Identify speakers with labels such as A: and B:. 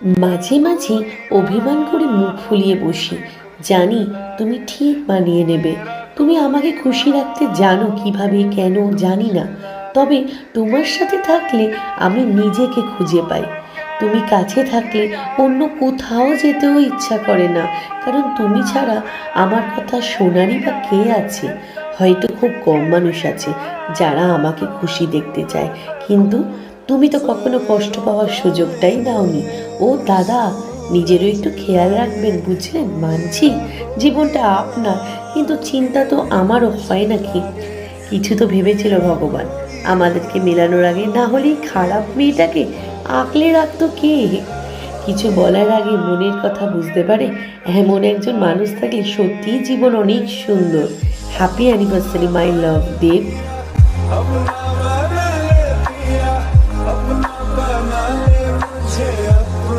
A: মাঝে মাঝে অভিমান করে মুখ ফুলিয়ে বসি, জানি তুমি ঠিক মানিয়ে নেবে। তুমি আমাকে খুশি রাখতে জানো কিভাবে, কেন জানি না। তবে তোমার সাথে থাকলে আমি নিজেকে খুঁজে পাই। তুমি কাছে থাকলে অন্য কোথাও যেতেও ইচ্ছা করে না, কারণ তুমি ছাড়া আমার কথা শোনারই বা কে আছে? হয়তো খুব কম মানুষ আছে যারা আমাকে খুশি দেখতে চায়, কিন্তু তুমি তো কখনো কষ্ট পাওয়ার সুযোগটাই দাওনি। ও দাদা, নিজেরও একটু খেয়াল রাখবেন, বুঝলেন? মানছি জীবনটা আপনার, কিন্তু চিন্তা তো আমারও হয় নাকি? কিছু তো ভেবেছিল ভগবান আমাদেরকে মেলানোর আগে, না হলেই খারাপ মেয়েটাকে আঁকলে রাখতো কে? কিছু বলার আগে মনের কথা বুঝতে পারে এমন একজন মানুষ থাকলে সত্যিই জীবন অনেক সুন্দর। হ্যাপি অ্যানিভার্সারি মাই লাভ দেব।